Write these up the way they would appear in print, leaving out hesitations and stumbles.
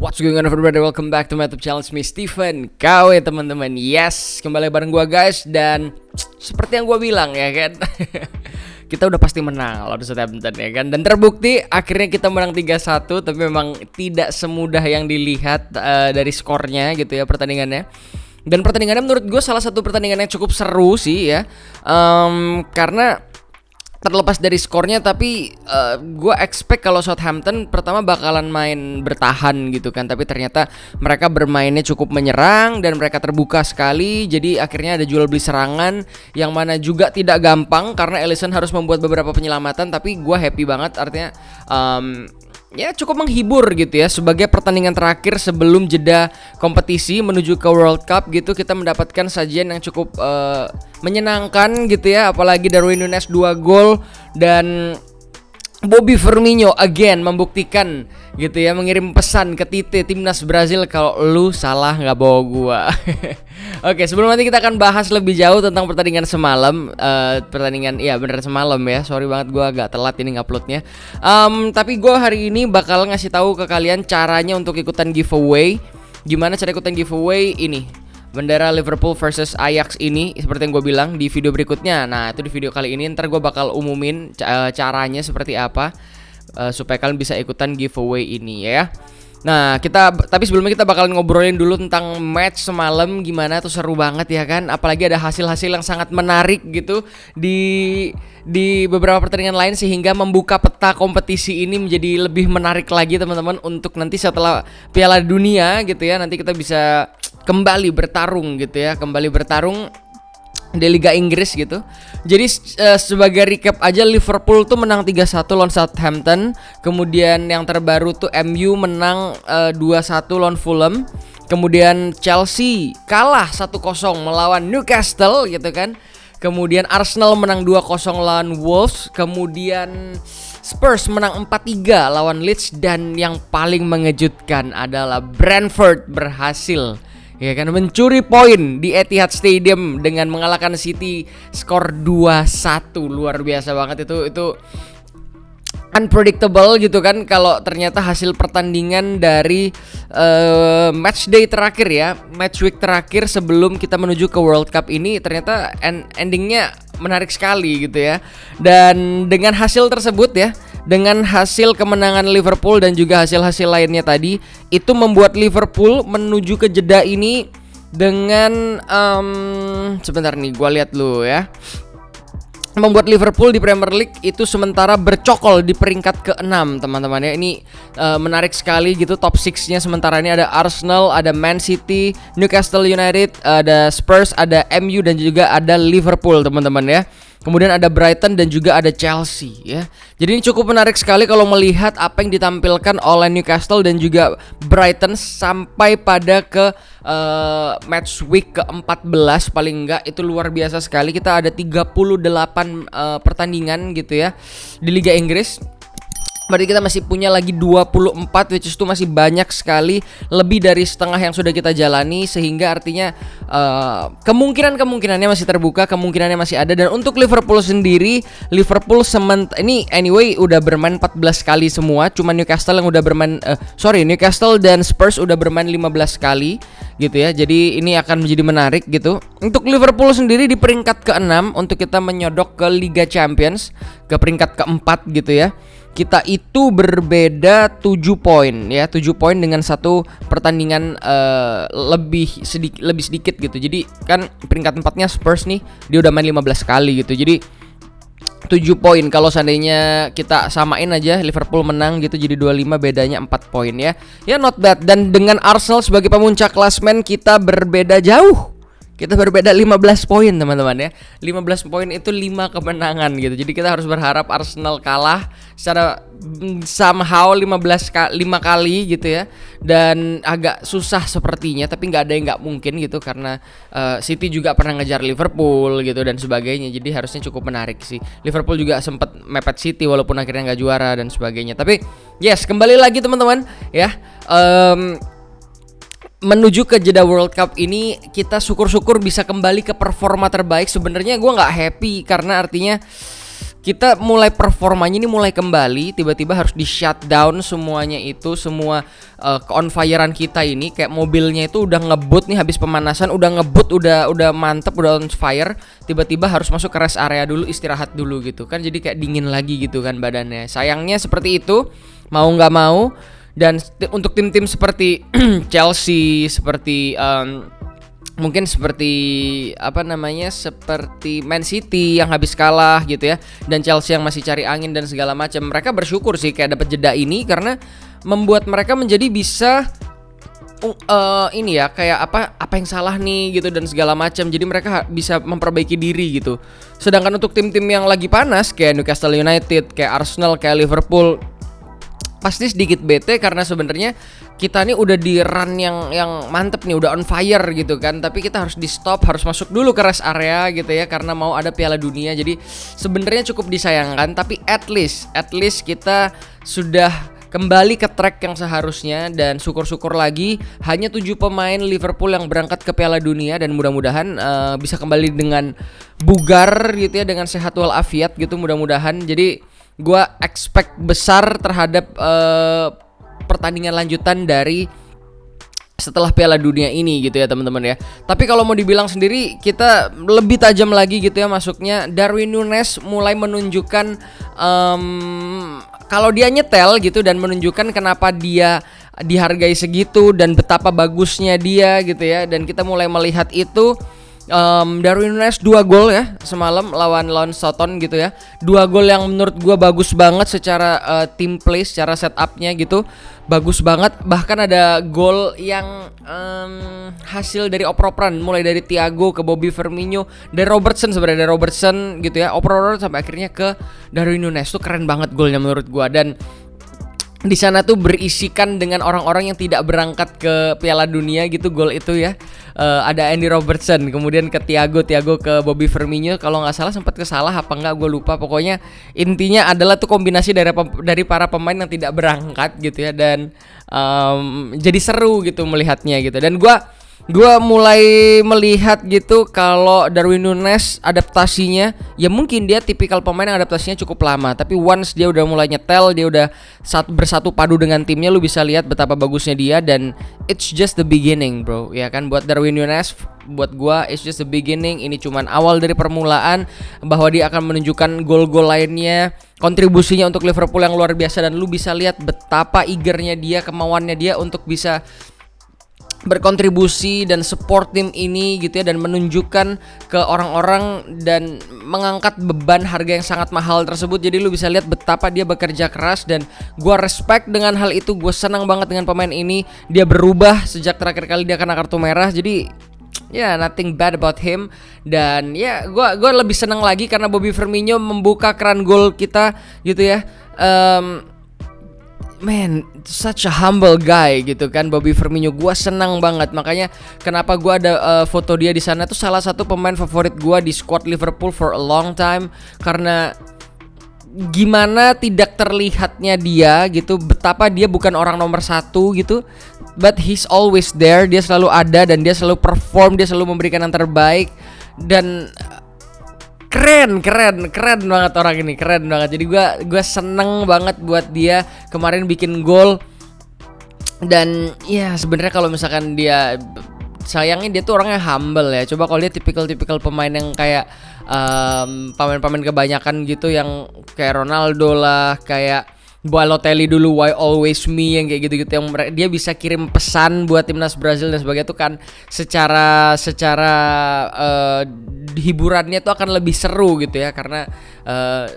What's going on everybody, welcome back to my YouTube channel, me Steven KW teman-teman. Yes, kembali bareng gua guys. Dan seperti yang gua bilang ya kan, kita udah pasti menang lawan Southampton ya kan. Dan terbukti akhirnya kita menang 3-1. Tapi memang tidak semudah yang dilihat dari skornya gitu ya pertandingannya. Dan pertandingannya menurut gue salah satu pertandingan yang cukup seru sih ya, karena terlepas dari skornya, tapi gue expect kalau Southampton pertama bakalan main bertahan gitu kan. Tapi ternyata mereka bermainnya cukup menyerang dan mereka terbuka sekali. Jadi akhirnya ada jual beli serangan yang mana juga tidak gampang karena Alisson harus membuat beberapa penyelamatan. Tapi gue happy banget, artinya ya cukup menghibur gitu ya. Sebagai pertandingan terakhir sebelum jeda kompetisi menuju ke World Cup gitu, kita mendapatkan sajian yang cukup menyenangkan gitu ya. Apalagi Darwin Núñez 2 gol dan Bobby Firmino again membuktikan gitu ya, mengirim pesan ke Tite timnas Brazil kalau lu salah nggak bawa gua. Oke, sebelum nanti kita akan bahas lebih jauh tentang pertandingan semalam, pertandingan iya bener semalam ya. Sorry banget gua agak telat ini nguploadnya. Tapi gua hari ini bakal ngasih tahu ke kalian caranya untuk ikutan giveaway. Gimana cara ikutan giveaway ini? Bendera Liverpool versus Ajax ini seperti yang gue bilang di video berikutnya. Nah itu di video kali ini ntar gue bakal umumin caranya seperti apa, supaya kalian bisa ikutan giveaway ini ya. Nah tapi sebelumnya kita bakalan ngobrolin dulu tentang match semalam. Gimana tuh, seru banget ya kan. Apalagi ada hasil-hasil yang sangat menarik gitu di beberapa pertandingan lain, sehingga membuka peta kompetisi ini menjadi lebih menarik lagi teman-teman. Untuk nanti setelah Piala Dunia gitu ya, nanti kita bisa kembali bertarung gitu ya, kembali bertarung di Liga Inggris gitu. Jadi sebagai recap aja, Liverpool tuh menang 3-1 lawan Southampton. Kemudian yang terbaru tuh MU menang 2-1 lawan Fulham. Kemudian Chelsea kalah 1-0 melawan Newcastle gitu kan. Kemudian Arsenal menang 2-0 lawan Wolves. Kemudian Spurs menang 4-3 lawan Leeds. Dan yang paling mengejutkan adalah Brentford berhasil ya kan mencuri poin di Etihad Stadium dengan mengalahkan City skor 2-1. Luar biasa banget itu unpredictable gitu kan, kalau ternyata hasil pertandingan dari match day terakhir ya, match week terakhir sebelum kita menuju ke World Cup ini ternyata endingnya menarik sekali gitu ya. Dan dengan hasil tersebut ya, dengan hasil kemenangan Liverpool dan juga hasil-hasil lainnya tadi, itu membuat Liverpool menuju ke jeda ini dengan sebentar nih gua lihat dulu ya. Membuat Liverpool di Premier League itu sementara bercokol di peringkat ke-6 teman-teman ya. Ini menarik sekali gitu, top 6-nya sementara ini ada Arsenal, ada Man City, Newcastle United, ada Spurs, ada MU dan juga ada Liverpool teman-teman ya. Kemudian ada Brighton dan juga ada Chelsea ya. Jadi ini cukup menarik sekali kalau melihat apa yang ditampilkan oleh Newcastle dan juga Brighton sampai pada ke match week ke-14 paling enggak. Itu luar biasa sekali. Kita ada 38 pertandingan gitu ya di Liga Inggris. Berarti kita masih punya lagi 24, which is itu masih banyak sekali, lebih dari setengah yang sudah kita jalani. Sehingga artinya kemungkinannya masih terbuka, kemungkinannya masih ada. Dan untuk Liverpool sendiri, Liverpool ini anyway udah bermain 14 kali semua. Cuma Newcastle yang udah bermain Newcastle dan Spurs udah bermain 15 kali gitu ya. Jadi ini akan menjadi menarik gitu. Untuk Liverpool sendiri di peringkat ke-6 untuk kita menyodok ke Liga Champions, ke peringkat ke-4 gitu ya. Kita itu berbeda 7 poin ya, 7 poin dengan satu pertandingan lebih sedikit gitu. Jadi kan peringkat 4-nya Spurs nih, dia udah main 15 kali gitu. Jadi 7 poin. Kalau seandainya kita samain aja, Liverpool menang gitu, jadi 25, bedanya 4 poin ya. Ya not bad. Dan dengan Arsenal sebagai pemuncak klasemen kita berbeda jauh. Kita berbeda 15 poin teman-teman ya. 15 poin itu 5 kemenangan gitu. Jadi kita harus berharap Arsenal kalah secara somehow 5 kali gitu ya. Dan agak susah sepertinya, tapi nggak ada yang nggak mungkin gitu, karena City juga pernah ngejar Liverpool gitu dan sebagainya. Jadi harusnya cukup menarik sih. Liverpool juga sempat mepet City walaupun akhirnya nggak juara dan sebagainya. Tapi yes, kembali lagi teman-teman ya. Menuju ke jeda World Cup ini, kita syukur-syukur bisa kembali ke performa terbaik. Sebenarnya gue nggak happy karena artinya kita mulai performanya ini mulai kembali, tiba-tiba harus di shutdown semuanya itu, semua on firean kita ini, kayak mobilnya itu udah ngebut nih habis pemanasan, udah ngebut, udah mantep, udah on fire, tiba-tiba harus masuk ke rest area dulu, istirahat dulu gitu kan, jadi kayak dingin lagi gitu kan badannya. Sayangnya seperti itu, mau nggak mau. Dan untuk tim-tim seperti Chelsea, seperti mungkin seperti seperti Man City yang habis kalah gitu ya, dan Chelsea yang masih cari angin dan segala macam, mereka bersyukur sih kayak dapat jeda ini karena membuat mereka menjadi bisa ini ya, kayak apa yang salah nih gitu dan segala macam, jadi mereka bisa memperbaiki diri gitu. Sedangkan untuk tim-tim yang lagi panas kayak Newcastle United, kayak Arsenal, kayak Liverpool, pasti sedikit bete karena sebenarnya kita nih udah di run yang mantep nih, udah on fire gitu kan, tapi kita harus di stop, harus masuk dulu ke rest area gitu ya, karena mau ada Piala Dunia. Jadi sebenarnya cukup disayangkan, tapi at least kita sudah kembali ke track yang seharusnya, dan syukur-syukur lagi hanya 7 pemain Liverpool yang berangkat ke Piala Dunia, dan mudah-mudahan bisa kembali dengan bugar gitu ya, dengan sehat walafiat gitu mudah-mudahan. Jadi gua expect besar terhadap pertandingan lanjutan dari setelah Piala Dunia ini gitu ya teman-teman ya. Tapi kalau mau dibilang sendiri, kita lebih tajam lagi gitu ya masuknya. Darwin Núñez mulai menunjukkan kalau dia nyetel gitu, dan menunjukkan kenapa dia dihargai segitu dan betapa bagusnya dia gitu ya. Dan kita mulai melihat itu. Darwin Núñez 2 gol ya semalam lawan Soton gitu ya. 2 gol yang menurut gua bagus banget secara team play, secara setupnya gitu, bagus banget. Bahkan ada gol yang hasil dari oper-operan, mulai dari Thiago ke Bobby Firmino, dari Robertson gitu ya, oper-operan sampai akhirnya ke Darwin Núñez. Tuh keren banget golnya menurut gua. Dan di sana tuh berisikan dengan orang-orang yang tidak berangkat ke Piala Dunia gitu, gol itu ya. Ada Andy Robertson, kemudian ke Thiago ke Bobby Firmino, kalau nggak salah sempat kesalah apa nggak gue lupa. Pokoknya intinya adalah tuh kombinasi dari para pemain yang tidak berangkat gitu ya, dan jadi seru gitu melihatnya gitu. Dan gue mulai melihat gitu kalau Darwin Núñez adaptasinya, ya mungkin dia tipikal pemain yang adaptasinya cukup lama, tapi once dia udah mulai nyetel, dia udah bersatu padu dengan timnya, lu bisa lihat betapa bagusnya dia. Dan it's just the beginning bro, ya kan. Buat Darwin Núñez, buat gua it's just the beginning. Ini cuman awal dari permulaan, bahwa dia akan menunjukkan gol-gol lainnya, kontribusinya untuk Liverpool yang luar biasa. Dan lu bisa lihat betapa eagernya dia, kemauannya dia untuk bisa berkontribusi dan support tim ini gitu ya, dan menunjukkan ke orang-orang dan mengangkat beban harga yang sangat mahal tersebut. Jadi lu bisa lihat betapa dia bekerja keras, dan gua respect dengan hal itu. Gua senang banget dengan pemain ini, dia berubah sejak terakhir kali dia kena kartu merah. Jadi ya nothing bad about him. Dan ya gua lebih senang lagi karena Bobby Firmino membuka keran gol kita gitu ya. Man, such a humble guy gitu kan, Bobby Firmino. Gua senang banget, makanya kenapa gua ada foto dia di sana tuh salah satu pemain favorit gua di squad Liverpool for a long time. Karena gimana tidak terlihatnya dia gitu, betapa dia bukan orang nomor 1 gitu, but he's always there. Dia selalu ada dan dia selalu perform, dia selalu memberikan yang terbaik. Dan keren banget orang ini, keren banget. Jadi gue seneng banget buat dia kemarin bikin gol. Dan ya sebenarnya kalau misalkan dia, sayangnya dia tuh orangnya humble ya. Coba kalau dia tipikal pemain yang kayak pemain-pemain kebanyakan gitu, yang kayak Ronaldo lah, kayak Balotelli dulu, why always me, yang kayak gitu-gitu, yang dia bisa kirim pesan buat timnas Brazil dan sebagainya tuh kan, secara hiburannya tuh akan lebih seru gitu ya, karena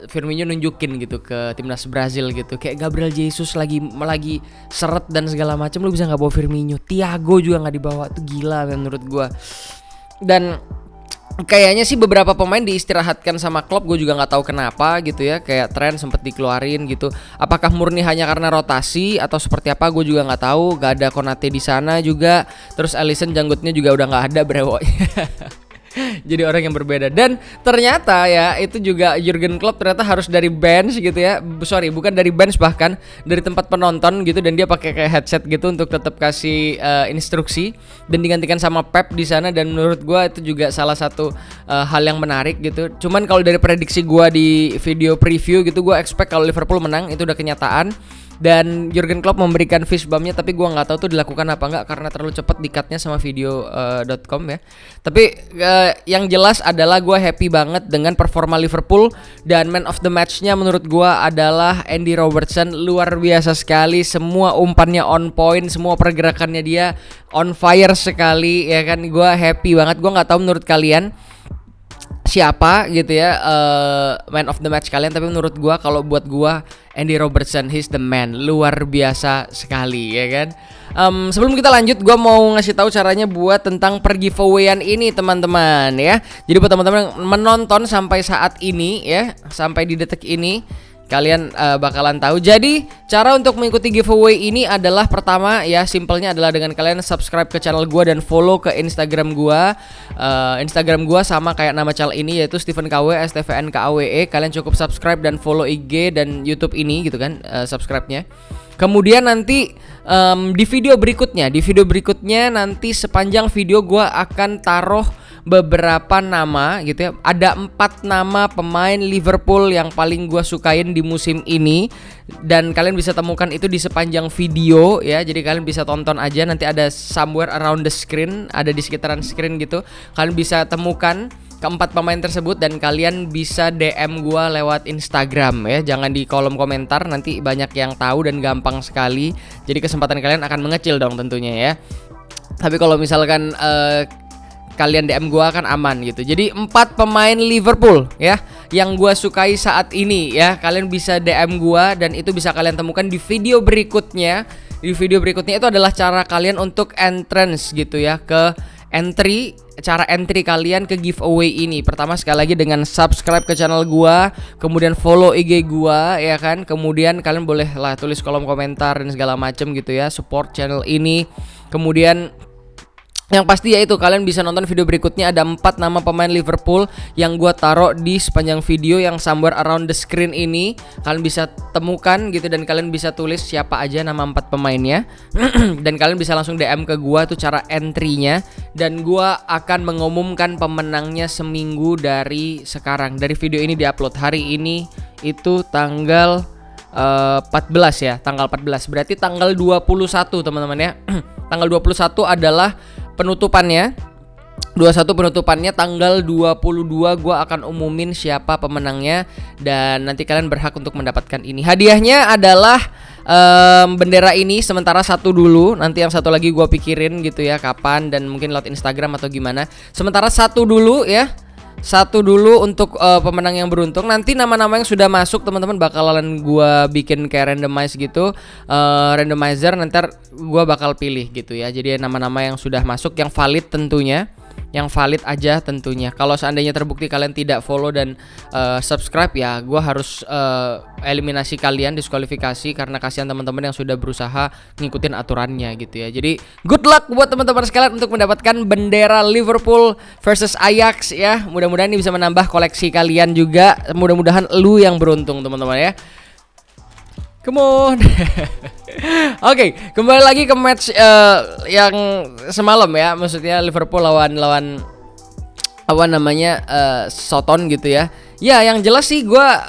Firmino nunjukin gitu ke timnas Brazil gitu, kayak Gabriel Jesus lagi seret dan segala macam, lu bisa nggak bawa Firmino, Thiago juga nggak dibawa, tuh gila menurut gua. Dan kayaknya sih beberapa pemain diistirahatkan sama Klopp, gue juga nggak tahu kenapa gitu ya. Kayak Trent sempet dikeluarin gitu. Apakah murni hanya karena rotasi atau seperti apa? Gue juga nggak tahu. Gak ada Konate di sana juga. Terus Alisson janggutnya juga udah nggak ada, brewok. Jadi orang yang berbeda. Dan ternyata ya itu juga Jurgen Klopp ternyata harus dari bench gitu ya. Sorry, bukan dari bench, bahkan dari tempat penonton gitu, dan dia pakai kayak headset gitu untuk tetap kasih instruksi, dan digantikan sama Pep di sana. Dan menurut gua itu juga salah satu hal yang menarik gitu. Cuman kalau dari prediksi gua di video preview gitu, gua expect kalau Liverpool menang, itu udah kenyataan. Dan Jurgen Klopp memberikan fist bumpnya, tapi gue nggak tahu tuh dilakukan apa nggak karena terlalu cepat di-cutnya sama video.com ya. Tapi yang jelas adalah gue happy banget dengan performa Liverpool, dan man of the match-nya menurut gue adalah Andy Robertson. Luar biasa sekali, semua umpannya on point, semua pergerakannya dia on fire sekali ya kan. Gue happy banget. Gue nggak tahu menurut kalian siapa gitu ya man of the match kalian, tapi menurut gua, kalau buat gua Andy Robertson, he's the man. Luar biasa sekali ya kan. Sebelum kita lanjut, gua mau ngasih tahu caranya buat tentang per giveaway-an ini teman-teman ya. Jadi buat teman-teman yang menonton sampai saat ini ya, sampai di detik ini, kalian bakalan tahu. Jadi cara untuk mengikuti giveaway ini adalah, pertama ya, simpelnya adalah dengan kalian subscribe ke channel gua dan follow ke Instagram gua. Instagram gua sama kayak nama channel ini, yaitu Stephen KW, STVNKAWE. Kalian cukup subscribe dan follow IG dan YouTube ini gitu kan, subscribe-nya. Kemudian nanti di video berikutnya nanti sepanjang video gua akan taruh beberapa nama gitu ya. Ada 4 nama pemain Liverpool yang paling gua sukain di musim ini, dan kalian bisa temukan itu di sepanjang video ya. Jadi kalian bisa tonton aja, nanti ada somewhere around the screen, ada di sekitaran screen gitu. Kalian bisa temukan keempat pemain tersebut, dan kalian bisa DM gua lewat Instagram ya. Jangan di kolom komentar, nanti banyak yang tahu dan gampang sekali. Jadi kesempatan kalian akan mengecil dong tentunya ya. Tapi kalau misalkan kalian DM gua kan aman gitu. Jadi 4 pemain Liverpool ya yang gua sukai saat ini ya, kalian bisa DM gua, dan itu bisa kalian temukan di video berikutnya. Di video berikutnya itu adalah cara kalian untuk entrance gitu ya, ke cara entry kalian ke giveaway ini. Pertama sekali lagi dengan subscribe ke channel gua, kemudian follow IG gua ya kan. Kemudian kalian boleh lah tulis kolom komentar dan segala macem gitu ya, support channel ini. Kemudian yang pasti ya itu, kalian bisa nonton video berikutnya. Ada 4 nama pemain Liverpool yang gua taruh di sepanjang video yang somewhere around the screen ini. Kalian bisa temukan gitu, dan kalian bisa tulis siapa aja nama 4 pemainnya. Dan kalian bisa langsung DM ke gua tuh cara entry-nya, dan gua akan mengumumkan pemenangnya seminggu dari sekarang. Dari video ini diupload hari ini itu tanggal 14 ya, tanggal 14. Berarti tanggal 21 teman-teman ya. Tanggal 21 adalah penutupannya. 21 penutupannya, tanggal 22 gua akan umumin siapa pemenangnya, dan nanti kalian berhak untuk mendapatkan ini. Hadiahnya adalah bendera ini sementara 1 dulu. Nanti yang 1 lagi gua pikirin gitu ya kapan, dan mungkin lewat Instagram atau gimana. Sementara 1 dulu ya. 1 dulu untuk pemenang yang beruntung. Nanti nama-nama yang sudah masuk teman-teman bakalan gua bikin kayak randomize gitu, randomizer. Nanti gua bakal pilih gitu ya. Jadi nama-nama yang sudah masuk, yang valid tentunya, yang valid aja tentunya. Kalau seandainya terbukti kalian tidak follow dan subscribe ya, gua harus eliminasi kalian, diskualifikasi, karena kasihan teman-teman yang sudah berusaha ngikutin aturannya gitu ya. Jadi good luck buat teman-teman sekalian untuk mendapatkan bendera Liverpool versus Ajax ya. Mudah-mudahan ini bisa menambah koleksi kalian juga. Mudah-mudahan lu yang beruntung teman-teman ya. Come on. Oke, kembali lagi ke match yang semalam ya. Maksudnya Liverpool lawan apa namanya Soton gitu ya. Ya, yang jelas sih gua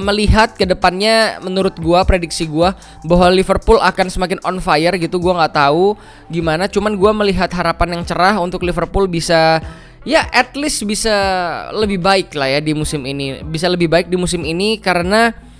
melihat ke depannya, menurut gua, prediksi gua bahwa Liverpool akan semakin on fire gitu. Gua nggak tahu gimana, cuman gua melihat harapan yang cerah untuk Liverpool bisa, ya at least bisa lebih baik lah ya di musim ini. Bisa lebih baik di musim ini karena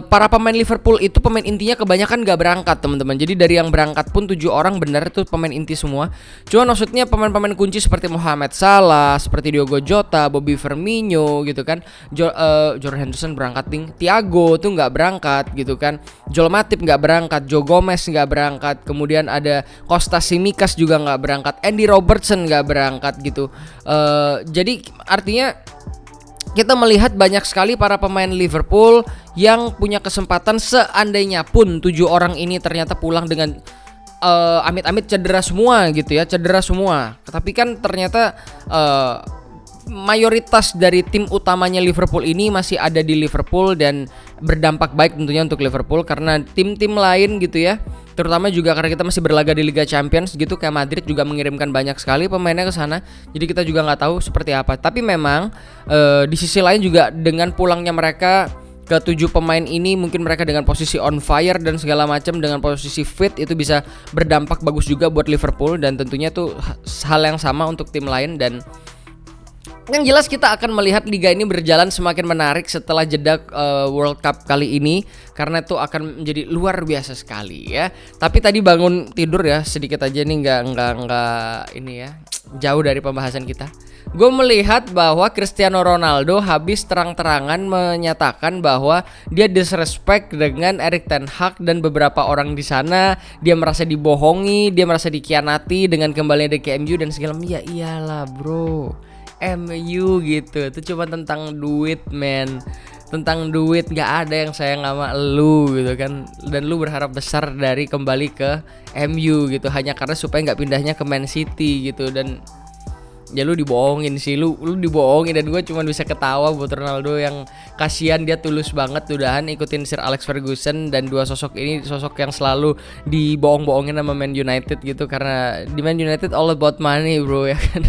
para pemain Liverpool itu pemain intinya kebanyakan gak berangkat teman-teman. Jadi dari yang berangkat pun 7 orang benar itu pemain inti semua. Cuman maksudnya pemain-pemain kunci seperti Mohamed Salah, seperti Diogo Jota, Bobby Firmino gitu kan, Jordan Henderson berangkat, Thiago tuh gak berangkat gitu kan, Joel Matip gak berangkat, Joe Gomez gak berangkat, kemudian ada Kostas Tsimikas juga gak berangkat, Andy Robertson gak berangkat gitu. Jadi artinya kita melihat banyak sekali para pemain Liverpool yang punya kesempatan, seandainya pun 7 orang ini ternyata pulang dengan amit-amit cedera semua gitu ya, cedera semua. Tapi kan ternyata mayoritas dari tim utamanya Liverpool ini masih ada di Liverpool dan berdampak baik tentunya untuk Liverpool karena tim-tim lain gitu ya. Terutama juga karena kita masih berlaga di Liga Champions gitu, kayak Madrid juga mengirimkan banyak sekali pemainnya ke sana. Jadi kita juga nggak tahu seperti apa. Tapi memang di sisi lain juga dengan pulangnya mereka ke 7 pemain ini, mungkin mereka dengan posisi on fire dan segala macam, dengan posisi fit itu bisa berdampak bagus juga buat Liverpool. Dan tentunya tuh hal yang sama untuk tim lain. Dan yang jelas kita akan melihat liga ini berjalan semakin menarik setelah jeda World Cup kali ini, karena itu akan menjadi luar biasa sekali ya. Tapi tadi bangun tidur ya sedikit aja nih, nggak ini ya, jauh dari pembahasan kita. Gue melihat bahwa Cristiano Ronaldo habis terang-terangan menyatakan bahwa dia disrespect dengan Erik ten Hag dan beberapa orang di sana. Dia merasa dibohongi, dia merasa dikhianati dengan kembalinya ke MU dan segala macam. Ya iyalah bro, MU gitu, itu cuma tentang duit men, tentang duit, nggak ada yang sayang sama lu gitu kan. Dan lu berharap besar dari kembali ke MU gitu hanya karena supaya nggak pindahnya ke Man City gitu. Dan ya lu dibohongin sih, lu dibohongin. Dan gue cuma bisa ketawa buat Ronaldo yang kasihan, dia tulus banget udahan ikutin Sir Alex Ferguson. Dan dua sosok ini sosok yang selalu dibohong-bohongin sama Man United gitu, karena di Man United all about money bro ya kan.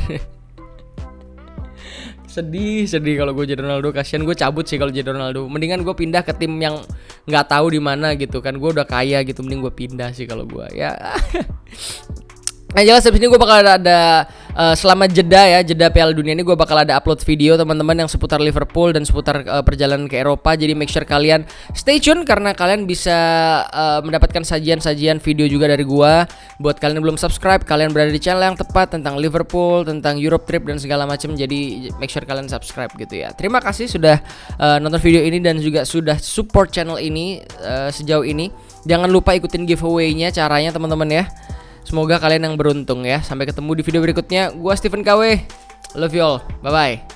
sedih kalau gue jadi Ronaldo, kasihan. Gue cabut sih kalau jadi Ronaldo, mendingan gue pindah ke tim yang nggak tahu di mana gitu kan. Gue udah kaya gitu, mending gue pindah sih kalau gue ya. Nah jelas abis ini gue bakal ada selama jeda Piala Dunia ini gue bakal ada upload video teman-teman yang seputar Liverpool dan seputar perjalanan ke Eropa. Jadi make sure kalian stay tune karena kalian bisa mendapatkan sajian-sajian video juga dari gue. Buat kalian yang belum subscribe, kalian berada di channel yang tepat tentang Liverpool, tentang Europe trip dan segala macam. Jadi make sure kalian subscribe gitu ya. Terima kasih sudah nonton video ini dan juga sudah support channel ini sejauh ini. Jangan lupa ikutin giveaway-nya, caranya teman-teman ya. Semoga kalian yang beruntung ya. Sampai ketemu di video berikutnya. Gua Stephen KW. Love you all. Bye bye.